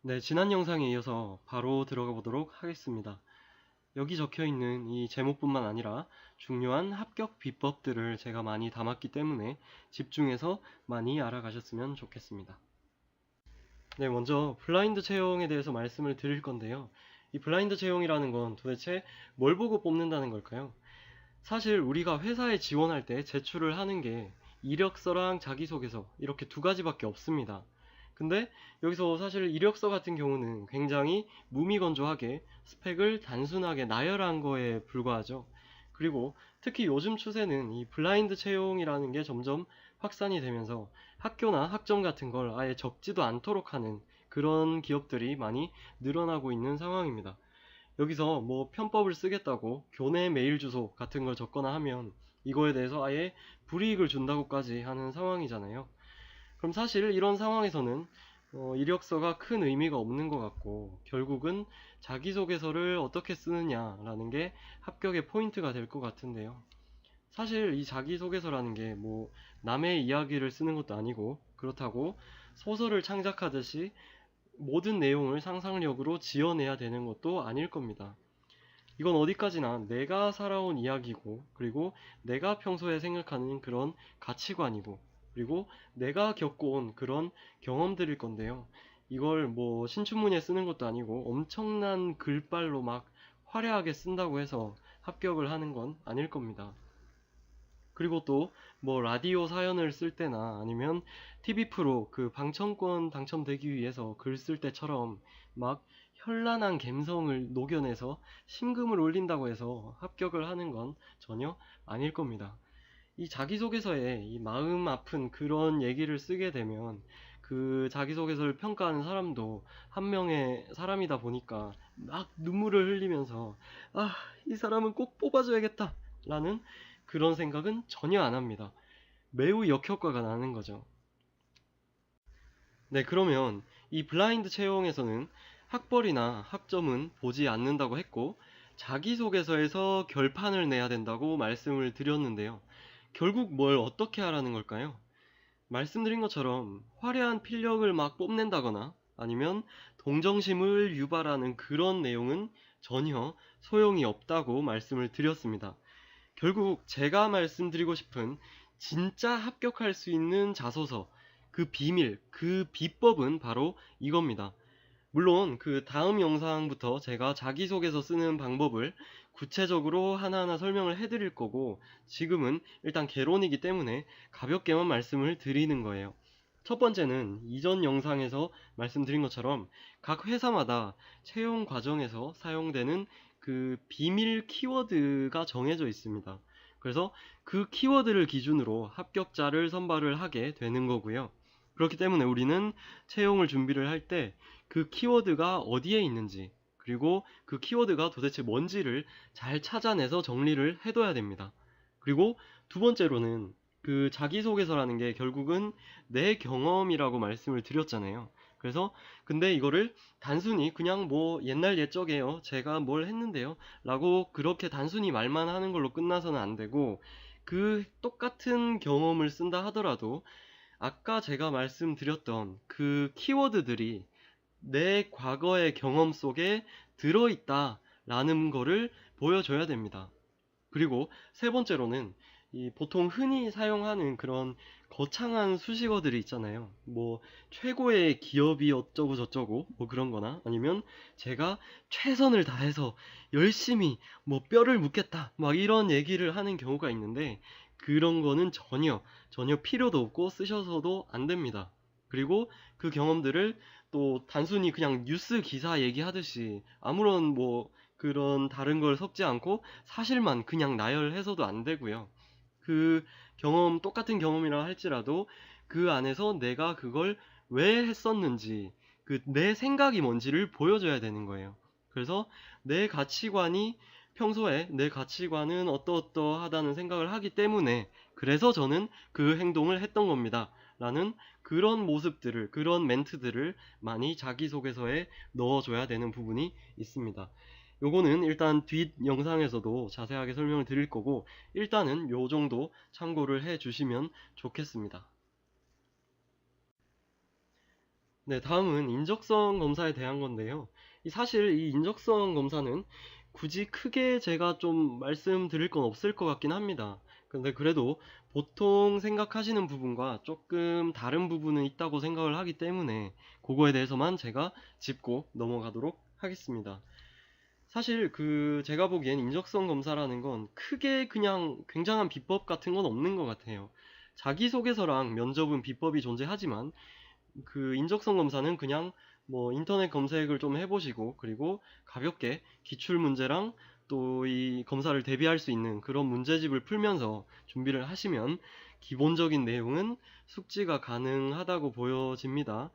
네, 지난 영상에 이어서 바로 들어가 보도록 하겠습니다. 여기 적혀 있는 이 제목뿐만 아니라 중요한 합격 비법들을 제가 많이 담았기 때문에 집중해서 많이 알아가셨으면 좋겠습니다. 네, 먼저 블라인드 채용에 대해서 말씀을 드릴 건데요. 이 블라인드 채용이라는 건 도대체 뭘 보고 뽑는다는 걸까요? 사실 우리가 회사에 지원할 때 제출을 하는 게 이력서랑 자기소개서 이렇게 두 가지밖에 없습니다. 근데 여기서 사실 이력서 같은 경우는 굉장히 무미건조하게 스펙을 단순하게 나열한 거에 불과하죠. 그리고 특히 요즘 추세는 이 블라인드 채용이라는 게 점점 확산이 되면서 학교나 학점 같은 걸 아예 적지도 않도록 하는 그런 기업들이 많이 늘어나고 있는 상황입니다. 여기서 뭐 편법을 쓰겠다고 교내 메일 주소 같은 걸 적거나 하면 이거에 대해서 아예 불이익을 준다고까지 하는 상황이잖아요. 그럼 사실 이런 상황에서는 이력서가 큰 의미가 없는 것 같고 결국은 자기소개서를 어떻게 쓰느냐라는 게 합격의 포인트가 될 것 같은데요. 사실 이 자기소개서라는 게 뭐 남의 이야기를 쓰는 것도 아니고 그렇다고 소설을 창작하듯이 모든 내용을 상상력으로 지어내야 되는 것도 아닐 겁니다. 이건 어디까지나 내가 살아온 이야기고, 그리고 내가 평소에 생각하는 그런 가치관이고, 그리고 내가 겪어온 그런 경험들일 건데요. 이걸 뭐 신춘문예 쓰는 것도 아니고 엄청난 글발로 막 화려하게 쓴다고 해서 합격을 하는 건 아닐 겁니다. 그리고 또 뭐 라디오 사연을 쓸 때나 아니면 TV 프로 그 방청권 당첨되기 위해서 글 쓸 때처럼 막 현란한 감성을 녹여내서 심금을 울린다고 해서 합격을 하는 건 전혀 아닐 겁니다. 이 자기소개서에 이 마음 아픈 그런 얘기를 쓰게 되면 그 자기소개서를 평가하는 사람도 한 명의 사람이다 보니까 막 눈물을 흘리면서 아, 이 사람은 꼭 뽑아줘야겠다 라는 그런 생각은 전혀 안 합니다. 매우 역효과가 나는 거죠. 네, 그러면 이 블라인드 채용에서는 학벌이나 학점은 보지 않는다고 했고 자기소개서에서 결판을 내야 된다고 말씀을 드렸는데요. 결국 뭘 어떻게 하라는 걸까요? 말씀드린 것처럼 화려한 필력을 막 뽐낸다거나 아니면 동정심을 유발하는 그런 내용은 전혀 소용이 없다고 말씀을 드렸습니다. 결국 제가 말씀드리고 싶은 진짜 합격할 수 있는 자소서, 그 비밀, 그 비법은 바로 이겁니다. 물론 그 다음 영상부터 제가 자기소개서 쓰는 방법을 구체적으로 하나하나 설명을 해드릴 거고 지금은 일단 개론이기 때문에 가볍게만 말씀을 드리는 거예요. 첫 번째는 이전 영상에서 말씀드린 것처럼 각 회사마다 채용 과정에서 사용되는 그 비밀 키워드가 정해져 있습니다. 그래서 그 키워드를 기준으로 합격자를 선발을 하게 되는 거고요. 그렇기 때문에 우리는 채용을 준비를 할 때 그 키워드가 어디에 있는지 그리고 그 키워드가 도대체 뭔지를 잘 찾아내서 정리를 해둬야 됩니다. 그리고 두 번째로는 그 자기소개서라는 게 결국은 내 경험이라고 말씀을 드렸잖아요. 그래서 근데 이거를 단순히 그냥 뭐 옛날 옛적에요. 제가 뭘 했는데요. 라고 그렇게 단순히 말만 하는 걸로 끝나서는 안 되고 그 똑같은 경험을 쓴다 하더라도 아까 제가 말씀드렸던 그 키워드들이 내 과거의 경험 속에 들어있다라는 거를 보여줘야 됩니다. 그리고 세 번째로는 이 보통 흔히 사용하는 그런 거창한 수식어들이 있잖아요. 뭐 최고의 기업이 어쩌고 저쩌고 뭐 그런 거나 아니면 제가 최선을 다해서 열심히 뭐 뼈를 묻겠다 막 이런 얘기를 하는 경우가 있는데 그런 거는 전혀 필요도 없고 쓰셔서도 안 됩니다. 그리고 그 경험들을 또 단순히 그냥 뉴스 기사 얘기하듯이 아무런 뭐 그런 다른 걸 섞지 않고 사실만 그냥 나열해서도 안 되고요. 그 경험, 똑같은 경험이라 할지라도 그 안에서 내가 그걸 왜 했었는지, 그 내 생각이 뭔지를 보여줘야 되는 거예요. 그래서 내 가치관이 평소에 내 가치관은 어떠어떠하다는 생각을 하기 때문에 그래서 저는 그 행동을 했던 겁니다. 라는 그런 모습들을, 그런 멘트들을 많이 자기소개서에 넣어줘야 되는 부분이 있습니다. 요거는 일단 뒷 영상에서도 자세하게 설명을 드릴 거고 일단은 요 정도 참고를 해 주시면 좋겠습니다. 네, 다음은 인적성 검사에 대한 건데요. 사실 이 인적성 검사는 굳이 크게 제가 좀 말씀드릴 건 없을 것 같긴 합니다. 근데 그래도 보통 생각하시는 부분과 조금 다른 부분은 있다고 생각을 하기 때문에 그거에 대해서만 제가 짚고 넘어가도록 하겠습니다. 사실 제가 보기엔 인적성 검사라는 건 크게 그냥 굉장한 비법 같은 건 없는 것 같아요. 자기소개서랑 면접은 비법이 존재하지만 인적성 검사는 그냥 뭐 인터넷 검색을 좀 해보시고 그리고 가볍게 기출 문제랑 또 이 검사를 대비할 수 있는 그런 문제집을 풀면서 준비를 하시면 기본적인 내용은 숙지가 가능하다고 보여집니다.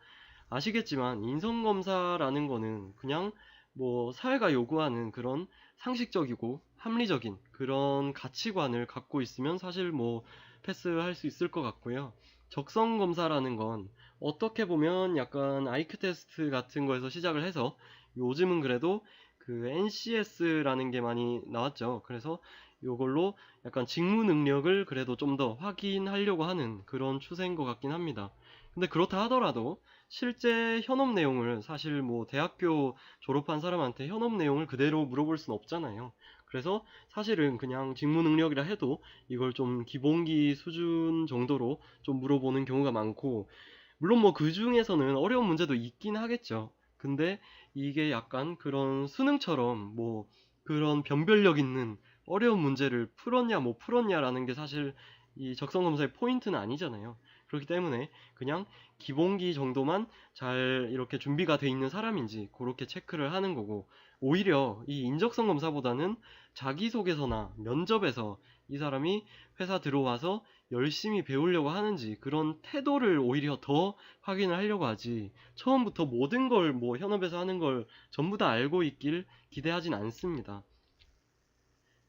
아시겠지만 인성검사라는 거는 그냥 뭐 사회가 요구하는 그런 상식적이고 합리적인 그런 가치관을 갖고 있으면 사실 뭐 패스할 수 있을 것 같고요. 적성검사라는 건 어떻게 보면 약간 아이큐 테스트 같은 거에서 시작을 해서 요즘은 그래도 NCS라는 게 많이 나왔죠. 그래서 요걸로 약간 직무 능력을 그래도 좀 더 확인하려고 하는 그런 추세인 것 같긴 합니다. 근데 그렇다 하더라도 실제 현업 내용을 사실 뭐 대학교 졸업한 사람한테 현업 내용을 그대로 물어볼 순 없잖아요. 그래서 사실은 그냥 직무 능력이라 해도 이걸 좀 기본기 수준 정도로 좀 물어보는 경우가 많고, 물론 뭐 그 중에서는 어려운 문제도 있긴 하겠죠. 근데 이게 약간 그런 수능처럼 뭐 그런 변별력 있는 어려운 문제를 풀었냐 못 풀었냐라는 게 사실 이 적성검사의 포인트는 아니잖아요. 그렇기 때문에 그냥 기본기 정도만 잘 이렇게 준비가 돼 있는 사람인지 그렇게 체크를 하는 거고, 오히려 이 인적성 검사보다는 자기소개서나 면접에서 이 사람이 회사 들어와서 열심히 배우려고 하는지 그런 태도를 오히려 더 확인을 하려고 하지, 처음부터 모든 걸 뭐 현업에서 하는 걸 전부 다 알고 있길 기대하진 않습니다.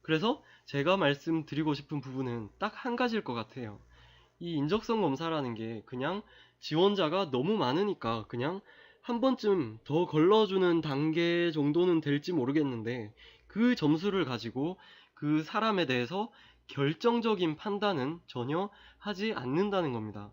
그래서 제가 말씀드리고 싶은 부분은 딱 한 가지일 것 같아요. 이 인적성 검사라는 게 그냥 지원자가 너무 많으니까 그냥 한 번쯤 더 걸러주는 단계 정도는 될지 모르겠는데, 그 점수를 가지고 그 사람에 대해서 결정적인 판단은 전혀 하지 않는다는 겁니다.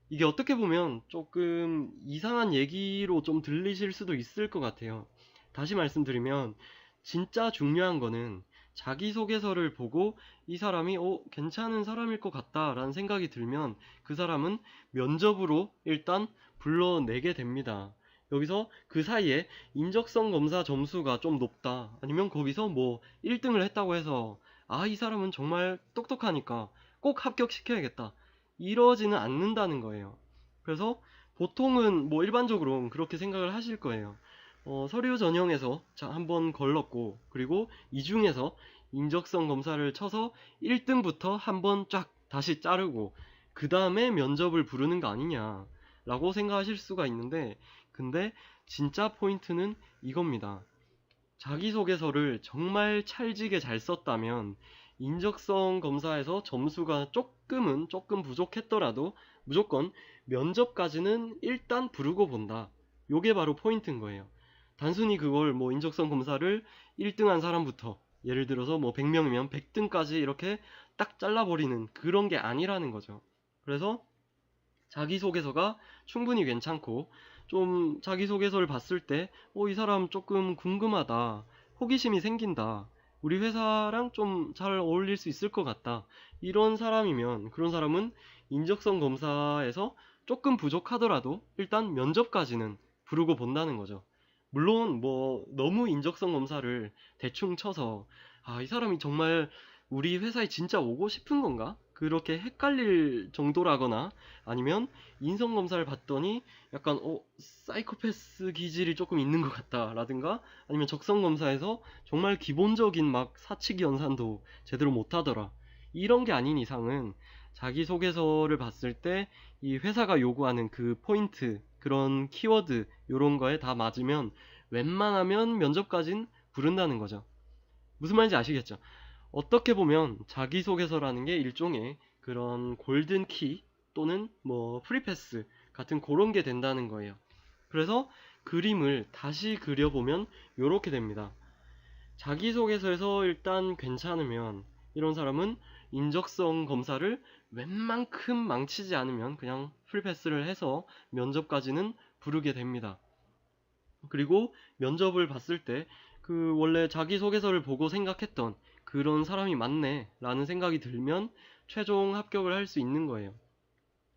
이게 어떻게 보면 조금 이상한 얘기로 좀 들리실 수도 있을 것 같아요. 다시 말씀드리면 진짜 중요한 거는 자기소개서를 보고 이 사람이 괜찮은 사람일 것 같다라는 생각이 들면 그 사람은 면접으로 일단 불러내게 됩니다. 여기서 그 사이에 인적성 검사 점수가 좀 높다, 아니면 거기서 뭐 1등을 했다고 해서 이 사람은 정말 똑똑하니까 꼭 합격시켜야겠다, 이러지는 않는다는 거예요. 그래서 보통은 뭐 일반적으로 그렇게 생각을 하실 거예요. 서류 전형에서 한번 걸렀고, 그리고 이 중에서 인적성 검사를 쳐서 1등부터 한번 쫙 다시 자르고 그 다음에 면접을 부르는 거 아니냐 라고 생각하실 수가 있는데, 근데 진짜 포인트는 이겁니다. 자기소개서를 정말 찰지게 잘 썼다면 인적성 검사에서 점수가 조금 부족했더라도 무조건 면접까지는 일단 부르고 본다. 요게 바로 포인트인 거예요. 단순히 그걸 뭐 인적성 검사를 1등한 사람부터 예를 들어서 뭐 100명이면 100등까지 이렇게 딱 잘라버리는 그런 게 아니라는 거죠. 그래서 자기소개서가 충분히 괜찮고, 좀 자기소개서를 봤을 때 이 사람 조금 궁금하다, 호기심이 생긴다, 우리 회사랑 좀 잘 어울릴 수 있을 것 같다, 이런 사람이면 그런 사람은 인적성 검사에서 조금 부족하더라도 일단 면접까지는 부르고 본다는 거죠. 물론 뭐 너무 인적성 검사를 대충 쳐서 이 사람이 정말 우리 회사에 진짜 오고 싶은 건가? 그렇게 헷갈릴 정도라거나, 아니면 인성검사를 봤더니 약간 사이코패스 기질이 조금 있는 것 같다 라든가, 아니면 적성검사에서 정말 기본적인 막 사칙 연산도 제대로 못하더라, 이런 게 아닌 이상은 자기소개서를 봤을 때 이 회사가 요구하는 그 포인트, 그런 키워드 요런 거에 다 맞으면 웬만하면 면접까진 부른다는 거죠. 무슨 말인지 아시겠죠? 어떻게 보면 자기소개서라는 게 일종의 그런 골든키 또는 뭐 프리패스 같은 그런 게 된다는 거예요. 그래서 그림을 다시 그려보면 이렇게 됩니다. 자기소개서에서 일단 괜찮으면 이런 사람은 인적성 검사를 웬만큼 망치지 않으면 그냥 풀패스를 해서 면접까지는 부르게 됩니다. 그리고 면접을 봤을 때 그 원래 자기소개서를 보고 생각했던 그런 사람이 맞네 라는 생각이 들면 최종 합격을 할 수 있는 거예요.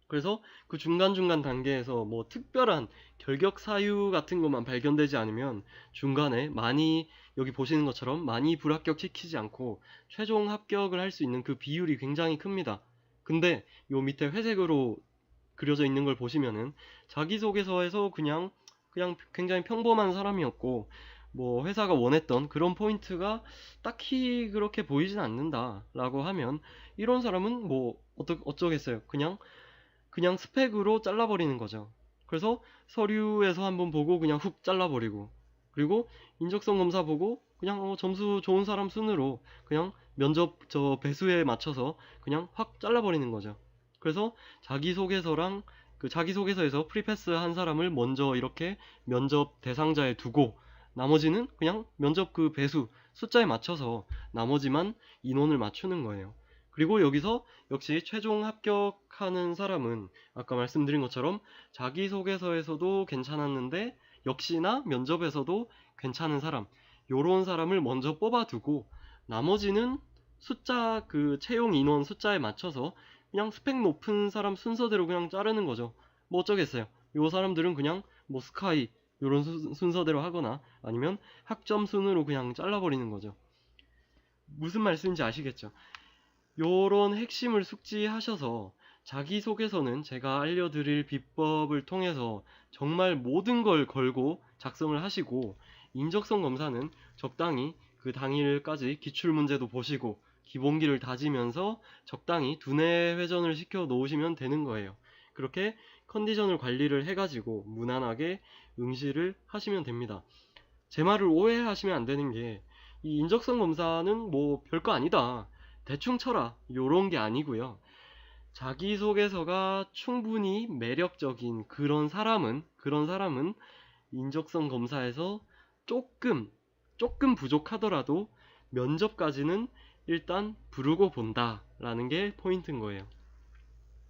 그래서 그 중간중간 단계에서 뭐 특별한 결격 사유 같은 것만 발견되지 않으면 중간에 많이, 여기 보시는 것처럼 많이 불합격시키지 않고 최종 합격을 할 수 있는 그 비율이 굉장히 큽니다. 근데 요 밑에 회색으로 그려져 있는 걸 보시면은 자기소개서에서 그냥 굉장히 평범한 사람이었고 뭐 회사가 원했던 그런 포인트가 딱히 그렇게 보이진 않는다 라고 하면 이런 사람은 뭐 어쩌겠어요. 그냥 스펙으로 잘라버리는 거죠. 그래서 서류에서 한번 보고 그냥 훅 잘라버리고, 그리고 인적성 검사 보고 그냥 점수 좋은 사람 순으로 그냥 면접 저 배수에 맞춰서 그냥 확 잘라버리는 거죠. 그래서 자기소개서랑 그 자기소개서에서 프리패스 한 사람을 먼저 이렇게 면접 대상자에 두고 나머지는 그냥 면접 그 배수 숫자에 맞춰서 나머지만 인원을 맞추는 거예요. 그리고 여기서 역시 최종 합격하는 사람은 아까 말씀드린 것처럼 자기소개서에서도 괜찮았는데 역시나 면접에서도 괜찮은 사람, 요런 사람을 먼저 뽑아두고 나머지는 숫자 그 채용 인원 숫자에 맞춰서 그냥 스펙 높은 사람 순서대로 그냥 자르는 거죠. 뭐 어쩌겠어요. 요 사람들은 그냥 뭐 스카이 요런 순서대로 하거나 아니면 학점 순으로 그냥 잘라버리는 거죠. 무슨 말씀인지 아시겠죠? 요런 핵심을 숙지하셔서 자기소개서는 제가 알려드릴 비법을 통해서 정말 모든 걸 걸고 작성을 하시고, 인적성 검사는 적당히 그 당일까지 기출문제도 보시고 기본기를 다지면서 적당히 두뇌 회전을 시켜 놓으시면 되는 거예요. 그렇게 컨디션을 관리를 해가지고 무난하게 응시를 하시면 됩니다. 제 말을 오해하시면 안 되는 게, 이 인적성 검사는 뭐 별거 아니다, 대충 쳐라, 요런 게 아니고요. 자기소개서가 충분히 매력적인 그런 사람은 인적성 검사에서 조금 부족하더라도 면접까지는 일단 부르고 본다라는 게 포인트인 거예요.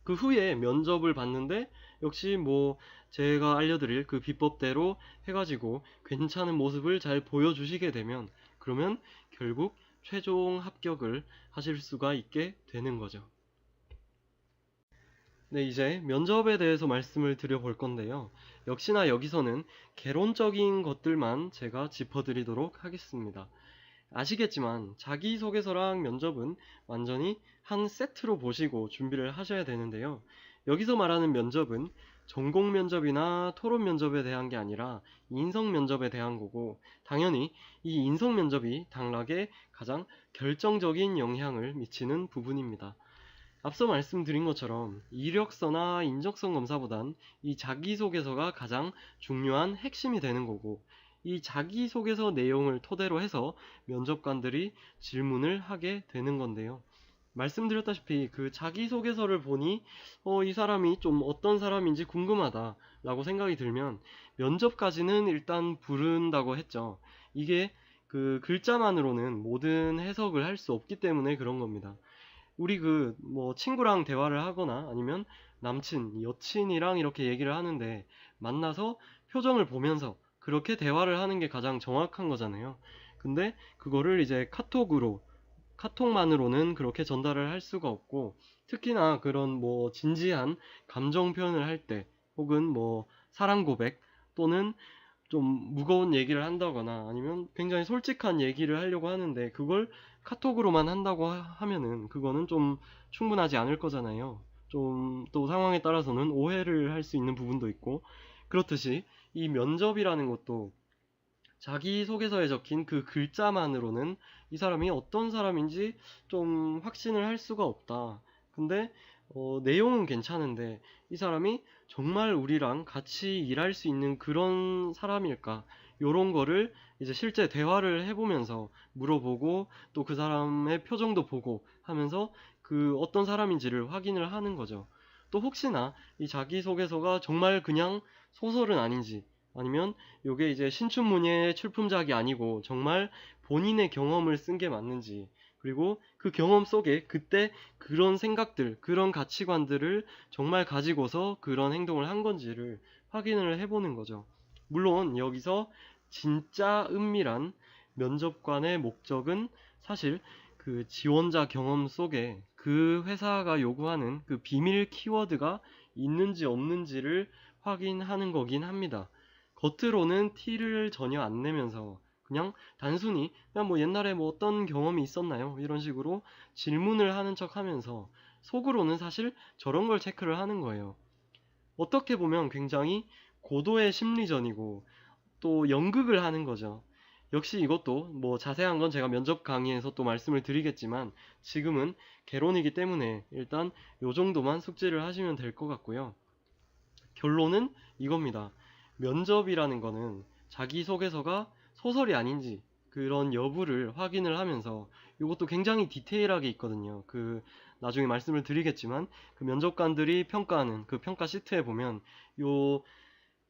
그 후에 면접을 봤는데 역시 뭐 제가 알려드릴 그 비법대로 해가지고 괜찮은 모습을 잘 보여주시게 되면 그러면 결국 최종 합격을 하실 수가 있게 되는 거죠. 네, 이제 면접에 대해서 말씀을 드려볼 건데요. 역시나 여기서는 개론적인 것들만 제가 짚어드리도록 하겠습니다. 아시겠지만 자기소개서랑 면접은 완전히 한 세트로 보시고 준비를 하셔야 되는데요. 여기서 말하는 면접은 전공 면접이나 토론 면접에 대한 게 아니라 인성 면접에 대한 거고, 당연히 이 인성 면접이 당락에 가장 결정적인 영향을 미치는 부분입니다. 앞서 말씀드린 것처럼 이력서나 인적성 검사보단 이 자기소개서가 가장 중요한 핵심이 되는 거고, 이 자기소개서 내용을 토대로 해서 면접관들이 질문을 하게 되는 건데요. 말씀드렸다시피 그 자기소개서를 보니 이 사람이 좀 어떤 사람인지 궁금하다 라고 생각이 들면 면접까지는 일단 부른다고 했죠. 이게 그 글자만으로는 모든 해석을 할 수 없기 때문에 그런 겁니다. 우리 그 뭐 친구랑 대화를 하거나 아니면 남친, 여친이랑 이렇게 얘기를 하는데 만나서 표정을 보면서 그렇게 대화를 하는 게 가장 정확한 거잖아요. 근데 그거를 이제 카톡만으로는 그렇게 전달을 할 수가 없고, 특히나 그런 뭐 진지한 감정 표현을 할 때, 혹은 뭐 사랑 고백 또는 좀 무거운 얘기를 한다거나 아니면 굉장히 솔직한 얘기를 하려고 하는데 그걸 카톡으로만 한다고 하면은 그거는 좀 충분하지 않을 거잖아요. 좀 또 상황에 따라서는 오해를 할 수 있는 부분도 있고, 그렇듯이 이 면접이라는 것도 자기소개서에 적힌 그 글자만으로는 이 사람이 어떤 사람인지 좀 확신을 할 수가 없다. 근데 내용은 괜찮은데 이 사람이 정말 우리랑 같이 일할 수 있는 그런 사람일까? 요런 거를 이제 실제 대화를 해보면서 물어보고 또 그 사람의 표정도 보고 하면서 그 어떤 사람인지를 확인을 하는 거죠. 또 혹시나 이 자기소개서가 정말 그냥 소설은 아닌지, 아니면 요게 이제 신춘문예 출품작이 아니고 정말 본인의 경험을 쓴 게 맞는지, 그리고 그 경험 속에 그때 그런 생각들, 그런 가치관들을 정말 가지고서 그런 행동을 한 건지를 확인을 해보는 거죠. 물론 여기서 진짜 은밀한 면접관의 목적은 사실 그 지원자 경험 속에 그 회사가 요구하는 그 비밀 키워드가 있는지 없는지를 확인하는 거긴 합니다. 겉으로는 티를 전혀 안 내면서 그냥 단순히 그냥 뭐 옛날에 뭐 어떤 경험이 있었나요? 이런 식으로 질문을 하는 척 하면서 속으로는 사실 저런 걸 체크를 하는 거예요. 어떻게 보면 굉장히 고도의 심리전이고 또 연극을 하는 거죠. 역시 이것도 뭐 자세한 건 제가 면접 강의에서 또 말씀을 드리겠지만 지금은 개론이기 때문에 일단 요 정도만 숙지를 하시면 될 것 같고요. 결론은 이겁니다. 면접이라는 거는 자기소개서가 소설이 아닌지 그런 여부를 확인을 하면서 이것도 굉장히 디테일하게 있거든요. 그 나중에 말씀을 드리겠지만 그 면접관들이 평가하는 그 평가 시트에 보면 요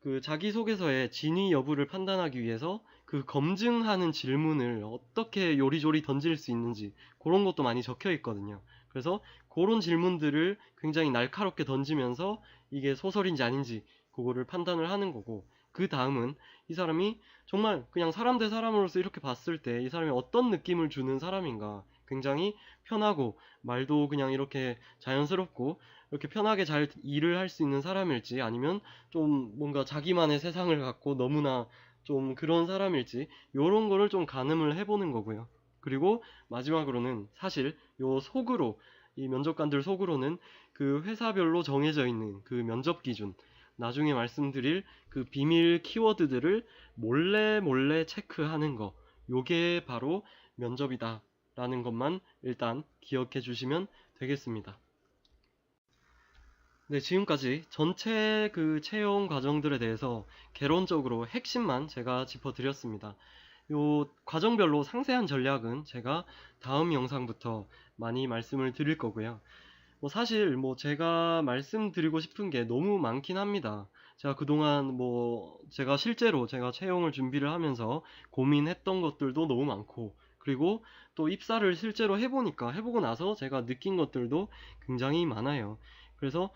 그 자기소개서의 진위 여부를 판단하기 위해서 그 검증하는 질문을 어떻게 요리조리 던질 수 있는지 그런 것도 많이 적혀 있거든요. 그래서 그런 질문들을 굉장히 날카롭게 던지면서 이게 소설인지 아닌지 그거를 판단을 하는 거고, 그 다음은 이 사람이 정말 그냥 사람 대 사람으로서 이렇게 봤을 때 이 사람이 어떤 느낌을 주는 사람인가, 굉장히 편하고 말도 그냥 이렇게 자연스럽고 이렇게 편하게 잘 일을 할 수 있는 사람일지, 아니면 좀 뭔가 자기만의 세상을 갖고 너무나 좀 그런 사람일지, 요런 거를 좀 가늠을 해보는 거고요. 그리고 마지막으로는 사실 요 속으로, 이 면접관들 속으로는 그 회사별로 정해져 있는 그 면접 기준, 나중에 말씀드릴 그 비밀 키워드들을 몰래 몰래 체크하는 거, 요게 바로 면접이다 라는 것만 일단 기억해 주시면 되겠습니다. 네, 지금까지 전체 그 채용 과정들에 대해서 개론적으로 핵심만 제가 짚어드렸습니다. 요 과정별로 상세한 전략은 제가 다음 영상부터 많이 말씀을 드릴 거고요. 뭐 사실 뭐 제가 말씀드리고 싶은 게 너무 많긴 합니다. 제가 그동안 뭐 제가 실제로 제가 채용을 준비를 하면서 고민했던 것들도 너무 많고, 그리고 또 입사를 실제로 해보고 나서 제가 느낀 것들도 굉장히 많아요. 그래서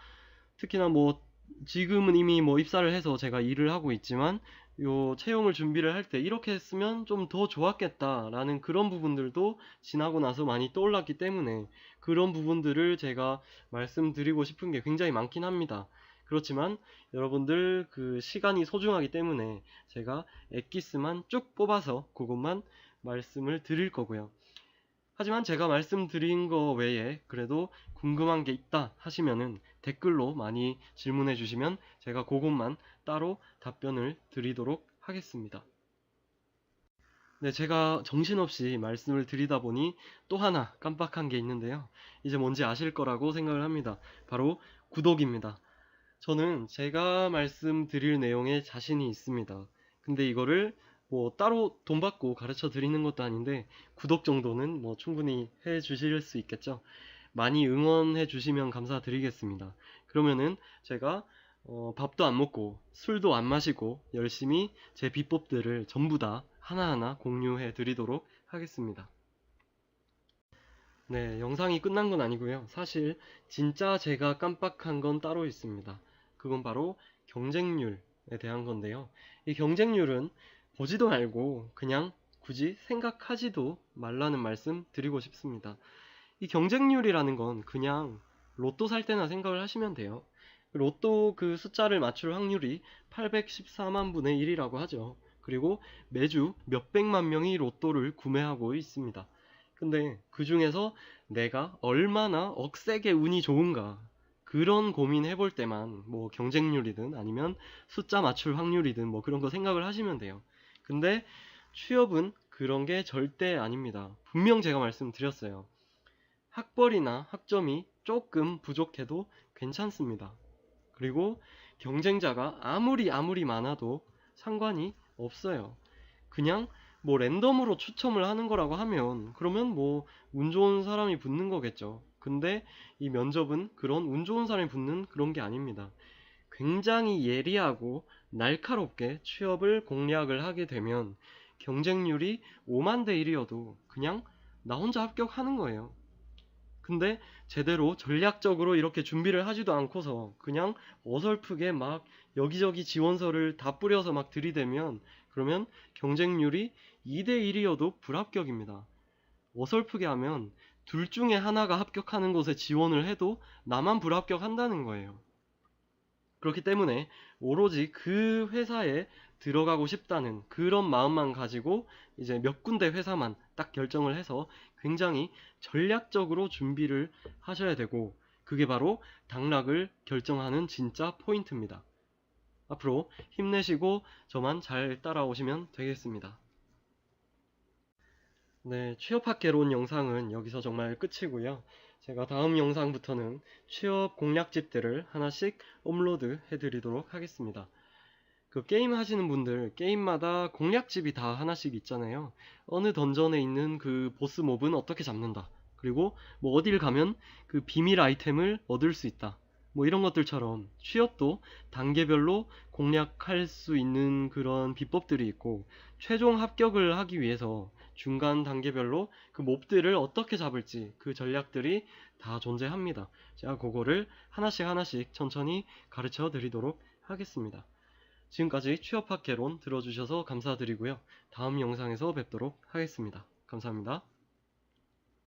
특히나 뭐 지금은 이미 뭐 입사를 해서 제가 일을 하고 있지만 요 채용을 준비를 할 때 이렇게 했으면 좀 더 좋았겠다라는 그런 부분들도 지나고 나서 많이 떠올랐기 때문에 그런 부분들을 제가 말씀드리고 싶은 게 굉장히 많긴 합니다. 그렇지만 여러분들 그 시간이 소중하기 때문에 제가 엑기스만 쭉 뽑아서 그것만 말씀을 드릴 거고요. 하지만 제가 말씀드린 거 외에 그래도 궁금한 게 있다 하시면은 댓글로 많이 질문해 주시면 제가 그것만 따로 답변을 드리도록 하겠습니다. 네, 제가 정신없이 말씀을 드리다 보니 또 하나 깜빡한 게 있는데요. 이제 뭔지 아실 거라고 생각을 합니다. 바로 구독입니다. 저는 제가 말씀드릴 내용에 자신이 있습니다. 근데 이거를 뭐 따로 돈 받고 가르쳐 드리는 것도 아닌데 구독 정도는 뭐 충분히 해 주실 수 있겠죠. 많이 응원해 주시면 감사드리겠습니다. 그러면은 제가 밥도 안 먹고 술도 안 마시고 열심히 제 비법들을 전부 다 하나하나 공유해 드리도록 하겠습니다. 네, 영상이 끝난 건 아니고요. 사실 진짜 제가 깜빡한 건 따로 있습니다. 그건 바로 경쟁률에 대한 건데요. 이 경쟁률은 보지도 말고 그냥 굳이 생각하지도 말라는 말씀 드리고 싶습니다. 이 경쟁률이라는 건 그냥 로또 살 때나 생각을 하시면 돼요. 로또 그 숫자를 맞출 확률이 814만 분의 1이라고 하죠. 그리고 매주 몇백만 명이 로또를 구매하고 있습니다. 근데 그 중에서 내가 얼마나 억세게 운이 좋은가, 그런 고민 해볼 때만 뭐 경쟁률이든 아니면 숫자 맞출 확률이든 뭐 그런 거 생각을 하시면 돼요. 근데 취업은 그런 게 절대 아닙니다. 분명 제가 말씀드렸어요. 학벌이나 학점이 조금 부족해도 괜찮습니다. 그리고 경쟁자가 아무리 많아도 상관이 없어요. 그냥 뭐 랜덤으로 추첨을 하는 거라고 하면 그러면 뭐 운 좋은 사람이 붙는 거겠죠. 근데 이 면접은 그런 운 좋은 사람이 붙는 그런 게 아닙니다. 굉장히 예리하고 날카롭게 취업을 공략을 하게 되면 경쟁률이 5만 대 1이어도 그냥 나 혼자 합격하는 거예요. 근데 제대로 전략적으로 이렇게 준비를 하지도 않고서 그냥 어설프게 막 여기저기 지원서를 다 뿌려서 막 들이대면 그러면 경쟁률이 2대 1이어도 불합격입니다. 어설프게 하면 둘 중에 하나가 합격하는 곳에 지원을 해도 나만 불합격한다는 거예요. 그렇기 때문에 오로지 그 회사에 들어가고 싶다는 그런 마음만 가지고 이제 몇 군데 회사만 딱 결정을 해서 굉장히 전략적으로 준비를 하셔야 되고, 그게 바로 당락을 결정하는 진짜 포인트입니다. 앞으로 힘내시고 저만 잘 따라오시면 되겠습니다. 네, 취업학개론 영상은 여기서 정말 끝이고요. 제가 다음 영상부터는 취업 공략집들을 하나씩 업로드 해드리도록 하겠습니다. 그 게임 하시는 분들 게임마다 공략집이 다 하나씩 있잖아요. 어느 던전에 있는 그 보스 몹은 어떻게 잡는다. 그리고 뭐 어딜 가면 그 비밀 아이템을 얻을 수 있다. 뭐 이런 것들처럼 취업도 단계별로 공략할 수 있는 그런 비법들이 있고, 최종 합격을 하기 위해서 중간 단계별로 그 몹들을 어떻게 잡을지 그 전략들이 다 존재합니다. 제가 그거를 하나씩 하나씩 천천히 가르쳐 드리도록 하겠습니다. 지금까지 취업학개론 들어주셔서 감사드리고요. 다음 영상에서 뵙도록 하겠습니다. 감사합니다.